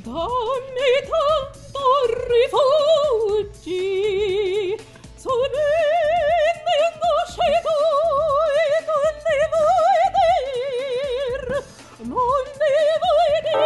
Dammi tanto rifugi, sorrendendo scetoi, non ne vuoi dir, non ne vuoi dir.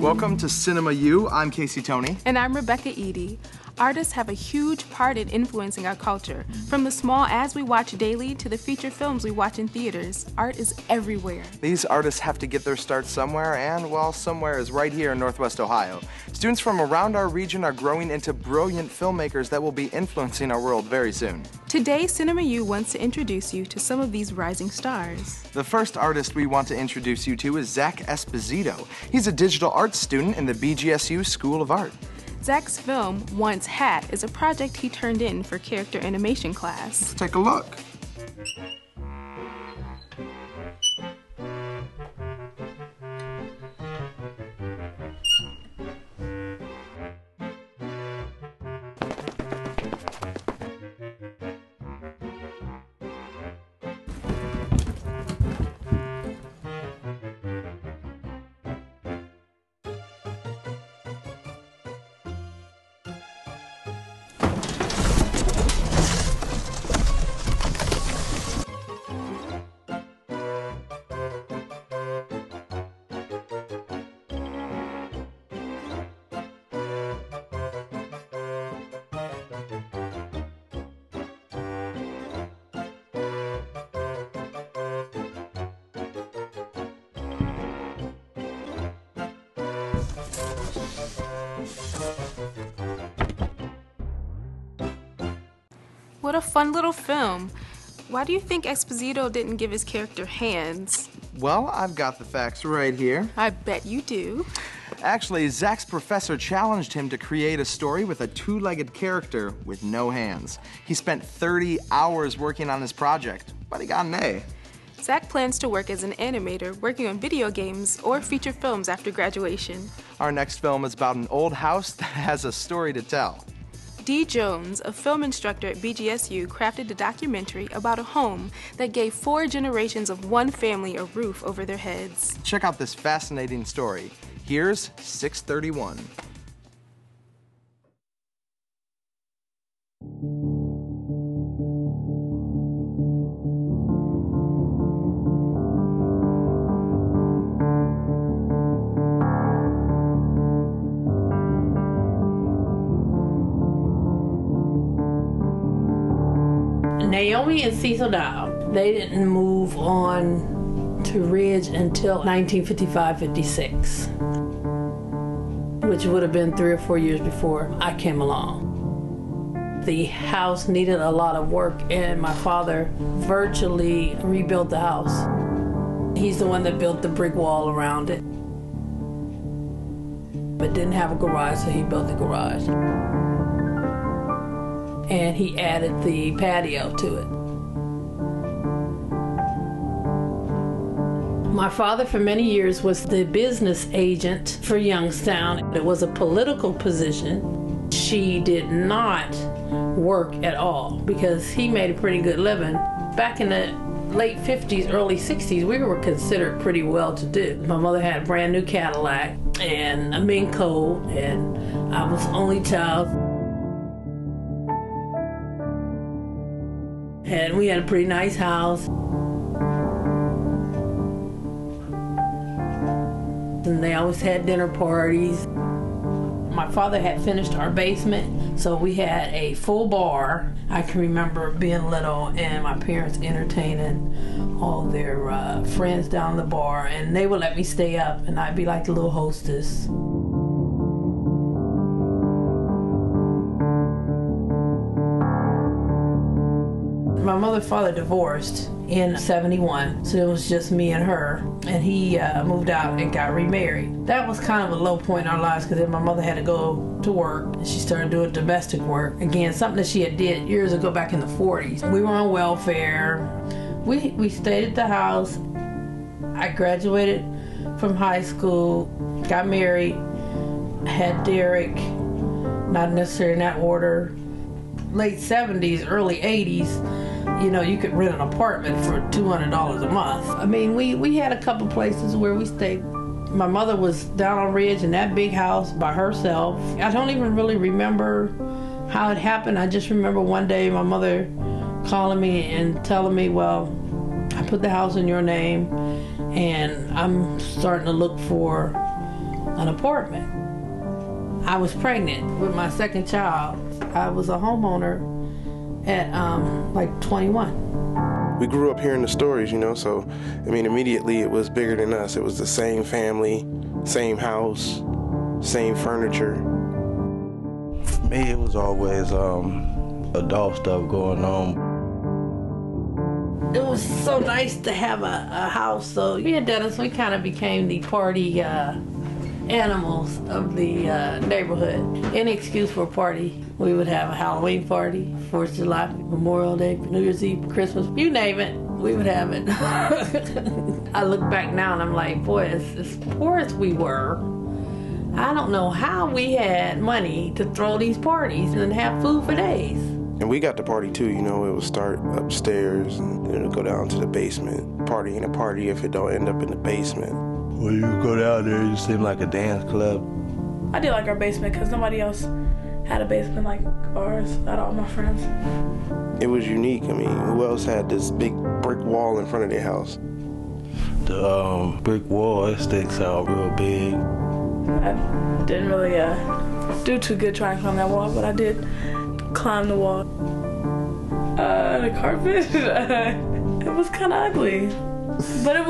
Welcome to CinemaU. I'm Casey Tony. And I'm Rebecca Eady. Artists have a huge part in influencing our culture. From the small ads we watch daily to the feature films we watch in theaters, art is everywhere. These artists have to get their start somewhere, and well, somewhere is right here in Northwest Ohio. Students from around our region are growing into brilliant filmmakers that will be influencing our world very soon. Today, CinemaU wants to introduce you to some of these rising stars. The first artist we want to introduce you to is Zach Esposito. He's a digital arts student in the BGSU School of Art. Zach's film, Once Hat, is a project he turned in for character animation class. Let's take a look. What a fun little film. Why do you think Esposito didn't give his character hands? Well, I've got the facts right here. I bet you do. Actually, Zach's professor challenged him to create a story with a two-legged character with no hands. He spent 30 hours working on this project, but he got an A. Zach plans to work as an animator, working on video games or feature films after graduation. Our next film is about an old house that has a story to tell. Dee Jones, a film instructor at BGSU, crafted a documentary about a home that gave 4 generations of one family a roof over their heads. Check out this fascinating story. Here's 631. Naomi and Cecil Dow, they didn't move on to Ridge until 1955-56, which would have been 3 or 4 years before I came along. The house needed a lot of work, and my father virtually rebuilt the house. He's the one that built the brick wall around it, but didn't have a garage, so he built the garage. And he added the patio to it. My father for many years was the business agent for Youngstown. It was a political position. She did not work at all because he made a pretty good living. Back in the late 50s, early 60s, we were considered pretty well-to-do. My mother had a brand new Cadillac and a mink coat, and I was the only child. And we had a pretty nice house. And they always had dinner parties. My father had finished our basement, so we had a full bar. I can remember being little and my parents entertaining all their friends down the bar, and they would let me stay up, and I'd be like the little hostess. My mother and father divorced in '71, so it was just me and her, and he moved out and got remarried. That was kind of a low point in our lives because then my mother had to go to work, and she started doing domestic work. Again, something that she had did years ago back in the 40s. We were on welfare. We stayed at the house I graduated from high school, got married, had Derek, not necessarily in that order. Late 70s, early 80s, you know, you could rent an apartment for $200 a month. I mean, we had a couple places where we stayed. My mother was down on Ridge in that big house by herself. I don't even really remember how it happened. I just remember one day my mother calling me and telling me, well, I put the house in your name and I'm starting to look for an apartment. I was pregnant with my second child. I was a homeowner at like 21. We grew up hearing the stories, you know, so, I mean, immediately it was bigger than us. It was the same family, same house, same furniture. For me, it was always adult stuff going on. It was so nice to have a house. So me and Dennis, we kind of became the party animals of the neighborhood. Any excuse for a party. We would have a Halloween party, 4th of July, Memorial Day, New Year's Eve, Christmas, you name it, we would have it. I look back now and I'm like, boy, as poor as we were, I don't know how we had money to throw these parties and have food for days. And we got to party too, you know. It would start upstairs and then it would go down to the basement. Party ain't a party if it don't end up in the basement. When you go down there, you seem like a dance club. I did like our basement because nobody else had a basement like ours out of all my friends. It was unique. I mean, who else had this big brick wall in front of their house? The brick wall, it sticks out real big. I didn't really do too good trying to climb that wall, but I did climb the wall. The carpet, it was kind of ugly, but it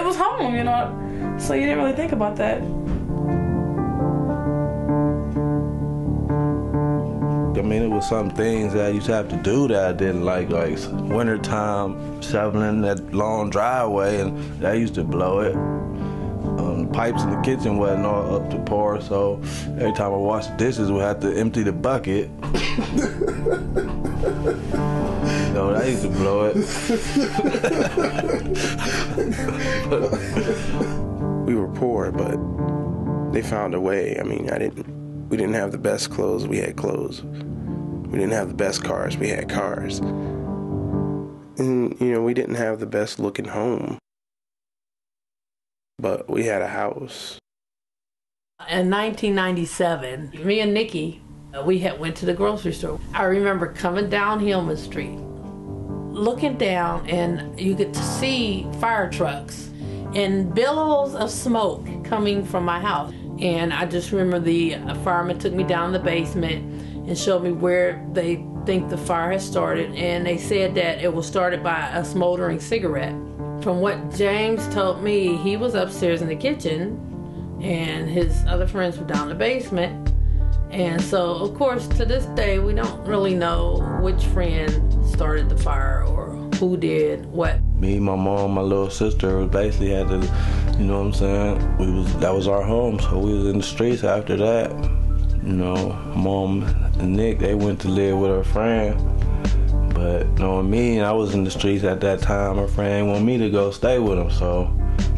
was home, you know. So you didn't really think about that. I mean, it was some things that I used to have to do that I didn't like wintertime, shoveling that long driveway, and I used to blow it. Pipes in the kitchen wasn't all up to par, so every time I washed the dishes, we had to empty the bucket. You know, I used to blow it. We were poor, but they found a way. I mean, we didn't have the best clothes, we had clothes. We didn't have the best cars, we had cars. And, you know, we didn't have the best looking home, but we had a house. In 1997, me and Nikki, we went to the grocery store. I remember coming down Hillman Street, looking down, and you get to see fire trucks and billows of smoke coming from my house. And I just remember the fireman took me down the basement and showed me where they think the fire had started, and they said that it was started by a smoldering cigarette. From what James told me, he was upstairs in the kitchen and his other friends were down in the basement. And so, of course, to this day, we don't really know which friend started the fire or who did what. Me, my mom, my little sister basically had to, you know what I'm saying? That was our home, so we was in the streets after that. You know, Mom and Nick, they went to live with her friend. But, you know what I mean? I was in the streets at that time. Her friend didn't want me to go stay with him, so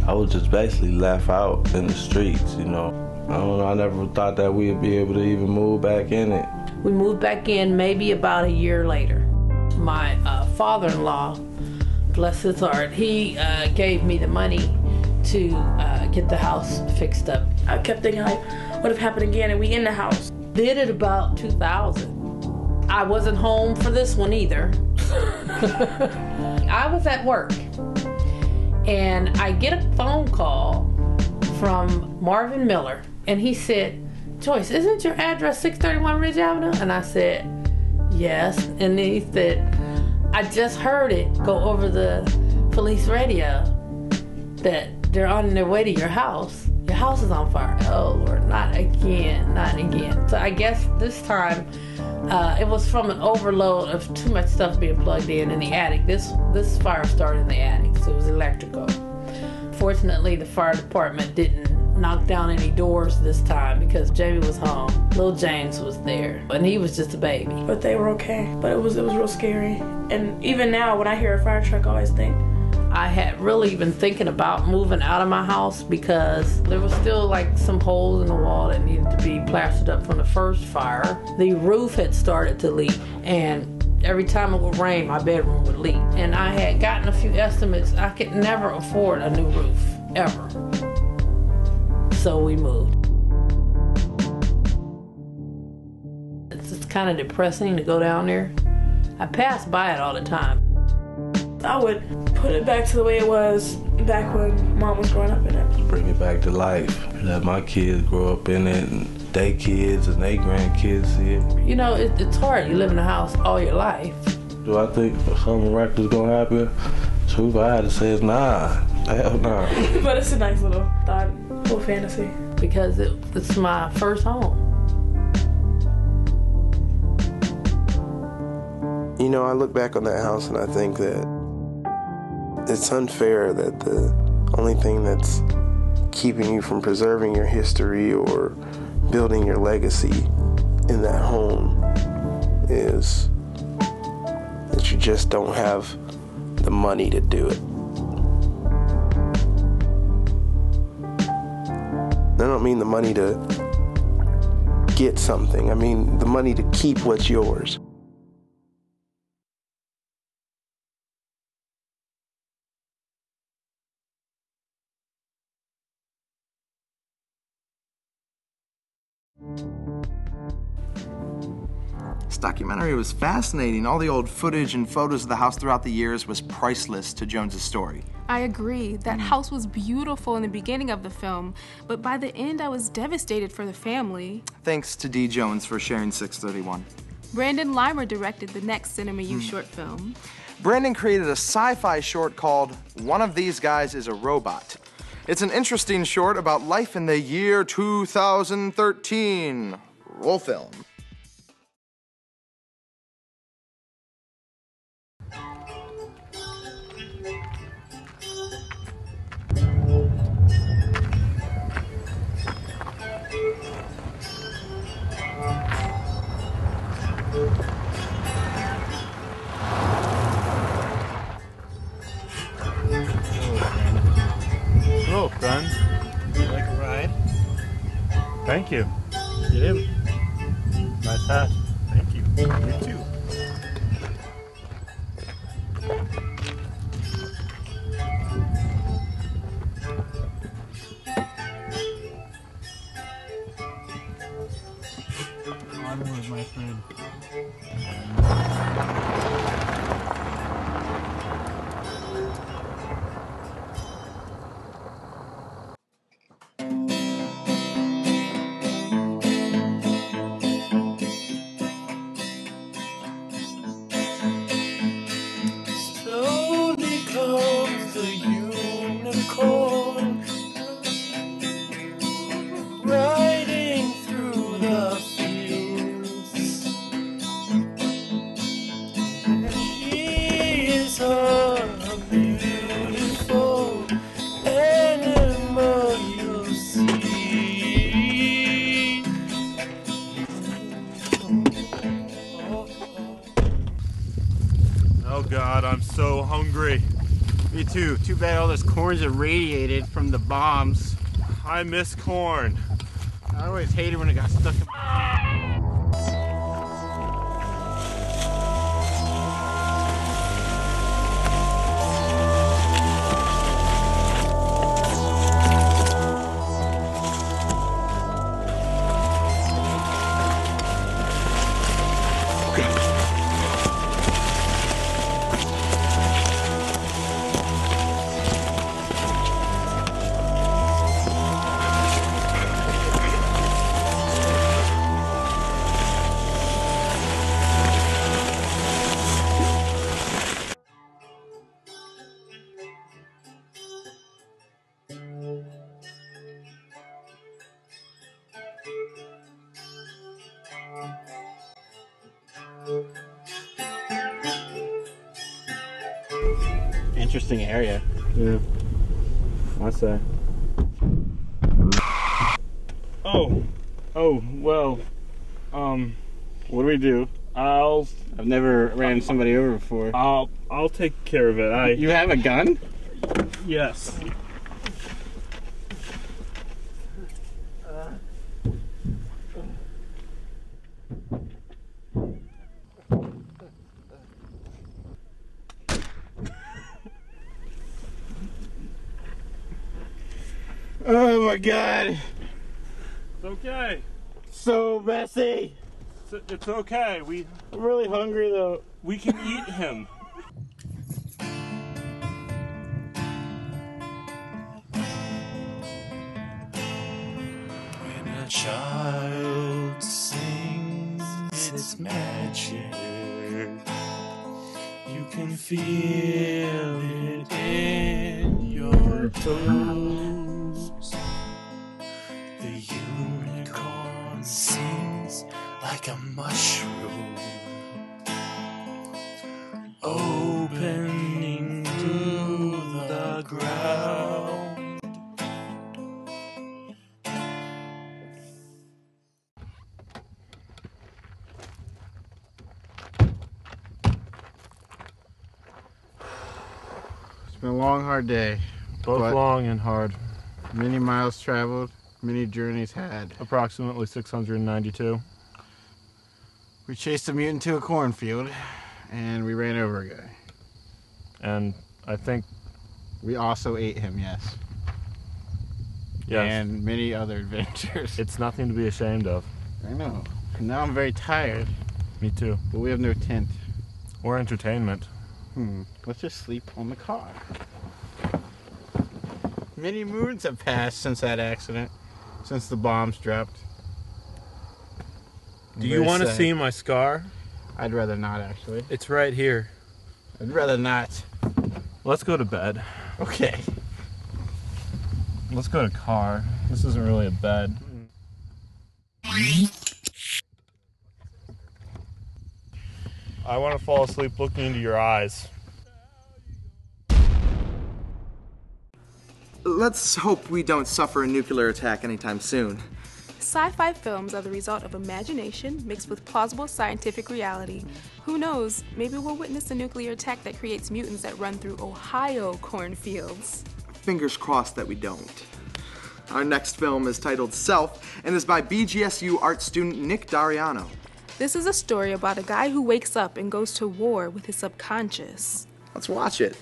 I was just basically left out in the streets, you know. I don't know, I never thought that we'd be able to even move back in it. We moved back in maybe about a year later. My father-in-law, bless his heart, he gave me the money to get the house fixed up. I kept thinking, like, what if it happened again and we in the house? Did it about 2000. I wasn't home for this one either. I was at work, and I get a phone call from Marvin Miller, and he said, Joyce, isn't your address 631 Ridge Avenue? And I said, yes. And then he said, I just heard it go over the police radio that they're on their way to your house. Your house is on fire. Oh, Lord, not again, not again. So I guess this time it was from an overload of too much stuff being plugged in the attic. This fire started in the attic, so it was electrical. Fortunately, the fire department didn't knock down any doors this time because Jamie was home. Little James was there, and he was just a baby. But they were okay. But it was real scary. And even now, when I hear a fire truck, I always think, I had really been thinking about moving out of my house because there was still like some holes in the wall that needed to be plastered up from the first fire. The roof had started to leak, and every time it would rain, my bedroom would leak. And I had gotten a few estimates. I could never afford a new roof, ever. So we moved. It's kind of depressing to go down there. I pass by it all the time. I would put it back to the way it was back when Mom was growing up in it. Bring it back to life. Let my kids grow up in it, and their kids and their grandkids see it. You know, it's hard. You live in a house all your life. Do I think something miraculous gonna happen? Truth, I had to say is nah. Hell nah. But it's a nice little thought, little fantasy. Because it's my first home. You know, I look back on that house and I think that it's unfair that the only thing that's keeping you from preserving your history or building your legacy in that home is that you just don't have the money to do it. I don't mean the money to get something. I mean the money to keep what's yours. This documentary was fascinating. All the old footage and photos of the house throughout the years was priceless to Jones's story. I agree. That house was beautiful in the beginning of the film, but by the end I was devastated for the family. Thanks to D. Jones for sharing 631. Brandon Limer directed the next CinemaU short film. Brandon created a sci-fi short called One of These Guys is a Robot. It's an interesting short about life in the year 2013. Roll film. Hello, friend. Would you like a ride? Thank you. Get in. Nice hat. Thank you. You too. Onward, my friend. Slowly comes the unicorn, riding through the fields. She is a beautiful animal you'll see. Oh God, I'm so hungry. Me too. Too bad all this corn's irradiated from the bombs. I miss corn. I always hated when it got stuck in interesting area. Yeah. I say. Oh, well, what do we do? I've never ran somebody over before. I'll take care of it. You have a gun? Yes. Oh my god, It's okay. so messy. It's okay. I'm really hungry though. We can eat him. When a child sings its magic, you can feel it in your toes. The unicorn sings like a mushroom, opening through the ground. It's been a long, hard day. Both But- long and hard. Many miles traveled, many journeys had. Approximately 692. We chased a mutant to a cornfield, and we ran over a guy. And I think, We also ate him, yes. yes, And many other adventures. it's nothing to be ashamed of. I know. And now I'm very tired, Me too. but we have no tent. Or entertainment. Let's just sleep on the car. Many moons have passed since that accident, since the bombs dropped. Do you want to see my scar? I'd rather not, actually. It's right here. I'd rather not. Let's go to bed. Okay. Let's go to car. This isn't really a bed. I want to fall asleep looking into your eyes. Let's hope we don't suffer a nuclear attack anytime soon. Sci-fi films are the result of imagination mixed with plausible scientific reality. Who knows, maybe we'll witness a nuclear attack that creates mutants that run through Ohio cornfields. Fingers crossed that we don't. Our next film is titled Self and is by BGSU art student Nick Dariano. This is a story about a guy who wakes up and goes to war with his subconscious. Let's watch it.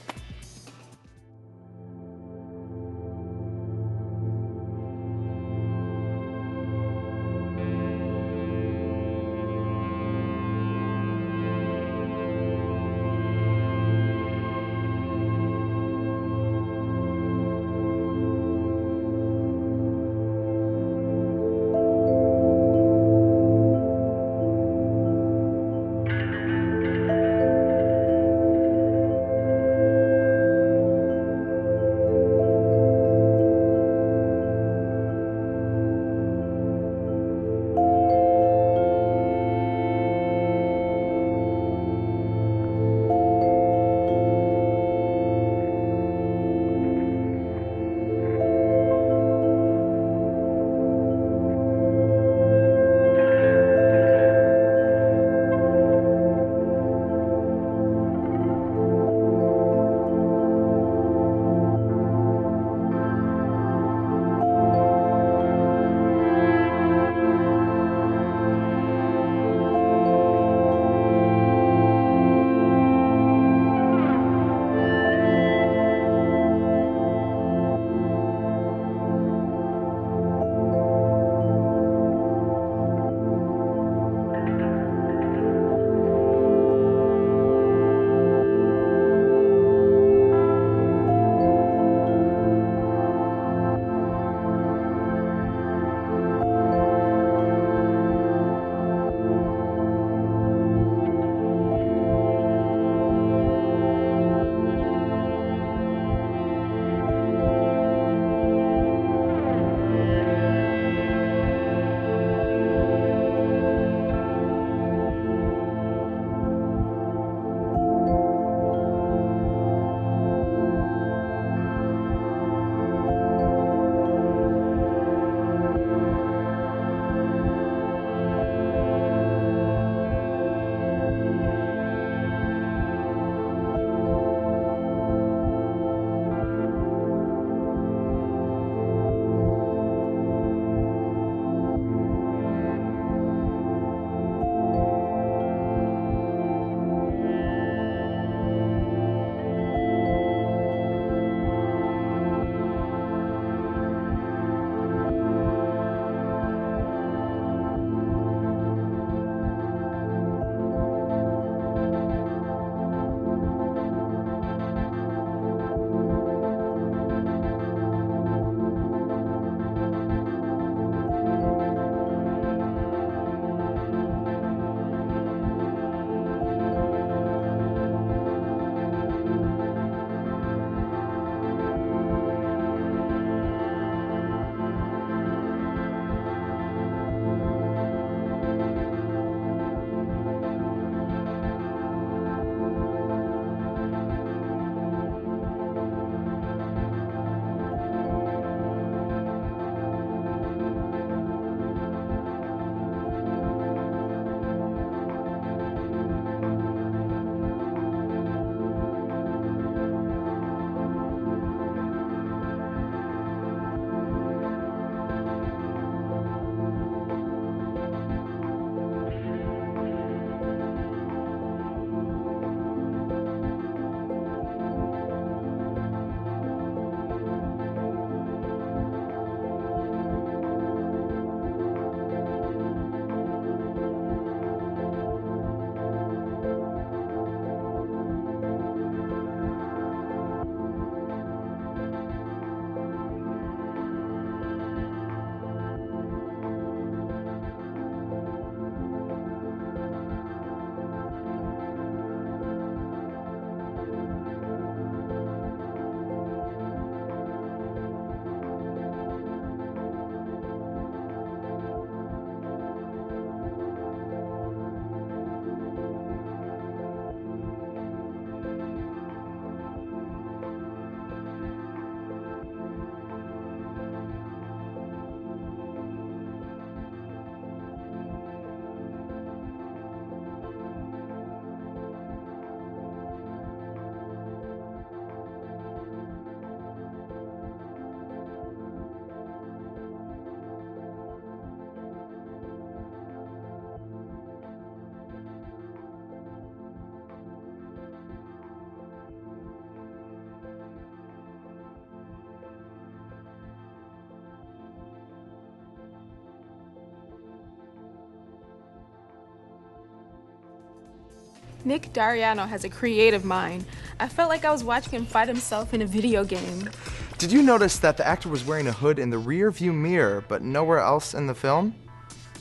Nick Dariano has a creative mind. I felt like I was watching him fight himself in a video game. Did you notice that the actor was wearing a hood in the rear view mirror, but nowhere else in the film?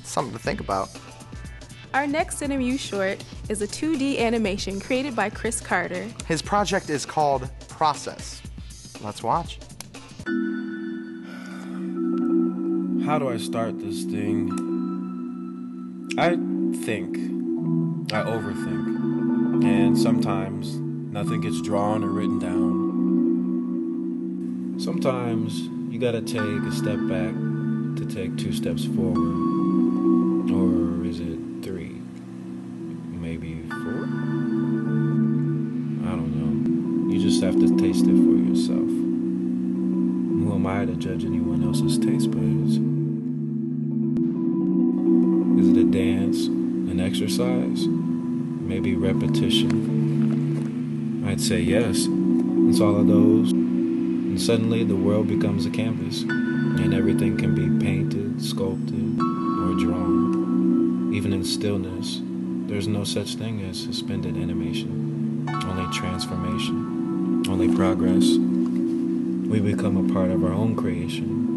Something to think about. Our next CinemaU short is a 2D animation created by Chris Carter. His project is called Process. Let's watch. How do I start this thing? I think. I overthink. And sometimes nothing gets drawn or written down. Sometimes you gotta take a step back to take 2 steps forward. Or is it 3? Maybe 4? I don't know. You just have to taste it for yourself. Who am I to judge anyone else's taste buds? Is it a dance? An exercise? Maybe repetition? I'd say yes. It's all of those. And suddenly the world becomes a canvas. And everything can be painted, sculpted, or drawn. Even in stillness, there's no such thing as suspended animation. Only transformation. Only progress. We become a part of our own creation.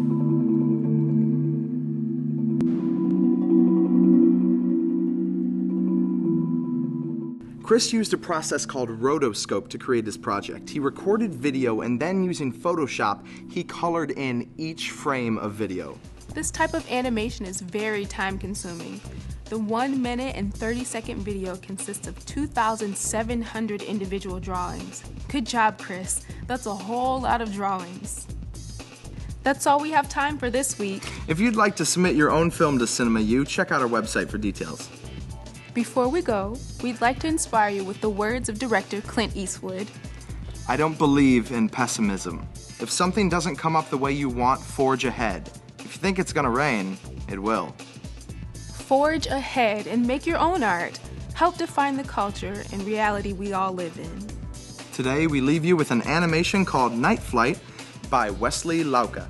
Chris used a process called rotoscope to create his project. He recorded video and then using Photoshop, he colored in each frame of video. This type of animation is very time consuming. The 1 minute and 30-second video consists of 2,700 individual drawings. Good job, Chris. That's a whole lot of drawings. That's all we have time for this week. If you'd like to submit your own film to CinemaU, check out our website for details. Before we go, we'd like to inspire you with the words of director Clint Eastwood. I don't believe in pessimism. If something doesn't come up the way you want, forge ahead. If you think it's gonna rain, it will. Forge ahead and make your own art. Help define the culture and reality we all live in. Today, we leave you with an animation called Night Flight by Wesley Lauka.